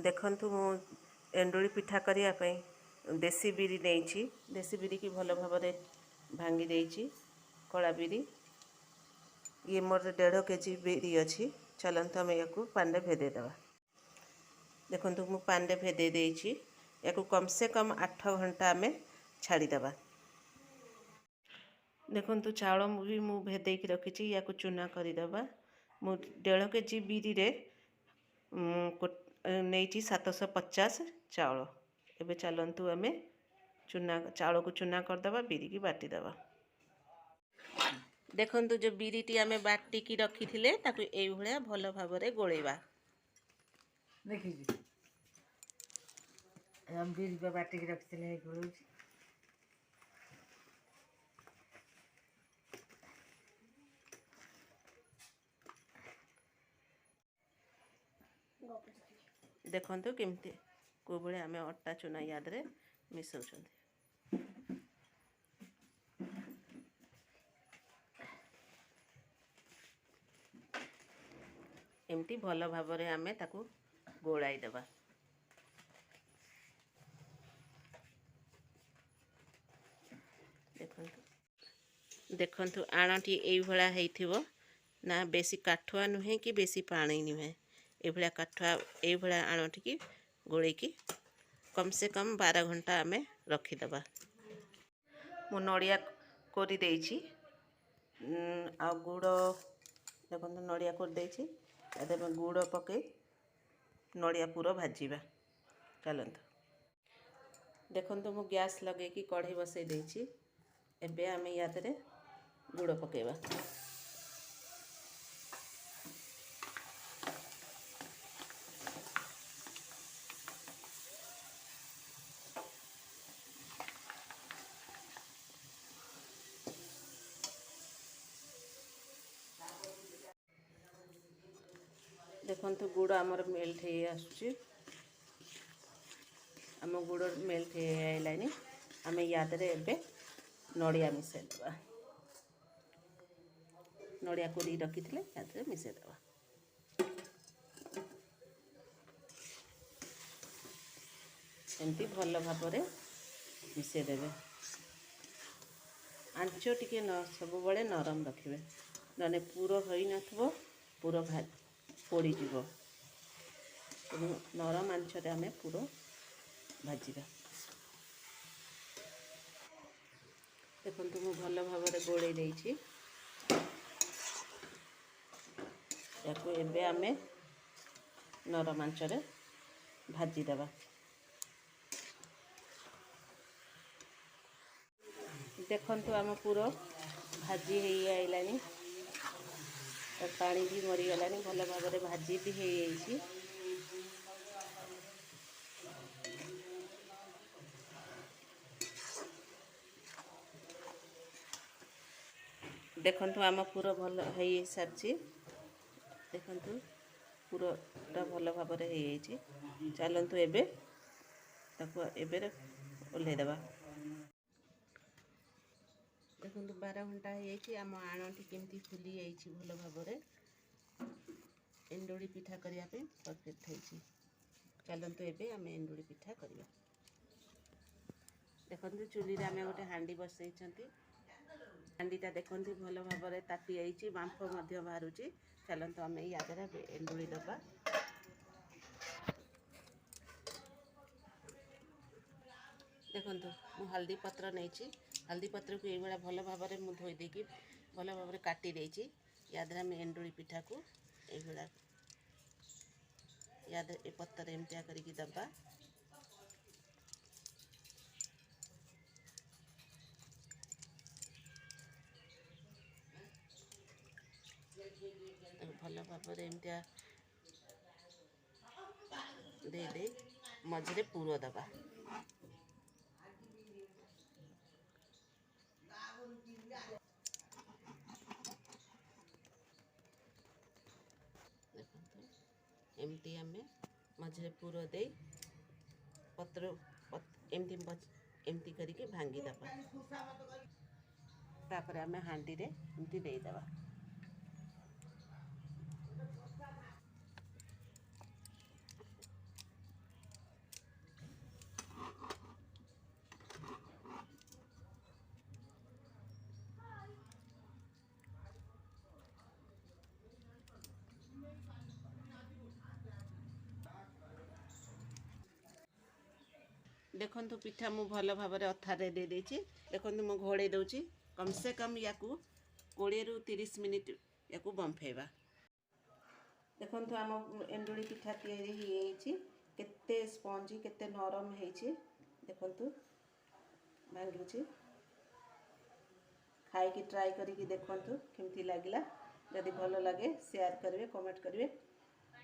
देखंतु मु एंडुली पिठा करिया पई देसी बिरी नेइछि। देसी बिरी की भल भाव भांगी देइछि। कला बिरी ये मोर 1.5 केजी बिरी अछि। चलंतु हम याकू पांडे भेदे दवा। देखंतु मु पांडे भेदे देइछि। याकू कम से कम 8 घंटा में छाड़ी दवा। देखंतु चावल भी मु भेदे की रखिछि। याकू चूना करि दवा। मु 1.5 केजी बिरी रे नहीं 750 चाउल। एबे चलंतु आमे चूना चाउल को चूना करदबा बिरी की बाटीदबा। देखंतु जो बिरीटी आमे बाटी की रखी थिले ताकू एई भलिया भल भाबरे गोळेबा। देखिजी हम बिरी पे बाटी की रखी थिले गोळौची। देखंतु केमती को बळे आमे अट्टा चूना याद रे मिसौछंती। एमती भल भाबरे आमे ताकू गोळाई देबा। देखंतु आणटी एई भळा हेइथिबो ना बेसी काठुआ नुहे कि बेसी पानी नुहे। ए भळा काठुआ ए भळा आणटी की गोळे की कम से कम 12 घंटा आमे रखी दबा। मु नडिया कोरी देइछि। आ गुड़ देखंतु नडिया कोरी देइछि। एदे में गुड़ पके नडिया पूरा भाजीबा। चलंतु देखंतु मु गैस लगे की कढ़ी बसई देइछि। एबे आमे यादरे गुड़ पकेबा। देखंतु गुड़ आमर मेल्ट हे आसुछि। आम गुड़ मेल्ट हे आइलानी। आमे यादरे एबे नडिया मिसे देबा। नडिया कोरी रखी थिले यादरे मिसे देबा। एमती भल भाबरे मिसे देबे। आंचो टिके न सब बळे नरम रखिबे। नने पूरो होई नथबो पूरो पोड़ी जीवो। नरम आंच रे आमे पूरो भाजीबा। देखंतु मु भल भाबरे गोळेई देइछि। याकू एबे आमे नरम आंच रे भाजी देबा। देखंतु आम पूरा भाजी हे आइलानी। पानी भी मरी गलानी। भल भाबरे भाजी भी हे आइछि। देखंतु आम पूरा भल हे सारछि। देखंतु पूरा भल भाबरे हे आइछि। चलंतु एबे ताको एबे ओल्हे देबा। देखंतु 12 घंटा हे आइछि। आम आणटी केमती फुली आइछि भल भाबरे। एंडुली पिठा करिया पे परफेक्ट हेछि। चलंतु एबे आमे एंडुली पिठा करिया। देखंतु चुली रे आमे गोटे हांडी बसैछंती। हांडीटा देखंतु भल भाबरे ताती आइछि। बांफ मध्य बाहरुछि। चलंतु आमे यादरे एंडुली दबा। देखंतु मु हल्दी पत्र नेछि। हल्दी पत्र को एबेला भल भाबरे मु धोई देकी भल भाबरे काटी देछि। यादरे आमे एंडुली पिठा को एबेला यादरे ए पत्र एमतिया करिकी दबा। भल भाबरे एमतिया दे दे मझरे पूरो दबा। एमती आमे मझरे पूरो दे पत्र एमती करके भांगी दबा। तापर आमे हांडी रे एमती दे दबा। देखंतु पिठा मु भल भाव अथारे दे देछि देखंतु मु घोड़े दउछि कम से कम याकू 20 रु 30 मिनिट याकू बंफेबा देखंतु आम एंडुली पिठा तैयारी होइछि केते स्पंजी केते नरम हेछि देखंतु भांगुछि खाई की ट्राई करिकी देखंतु केमती लागला जदि भल लगे शेयर करिवे कमेंट करिवे।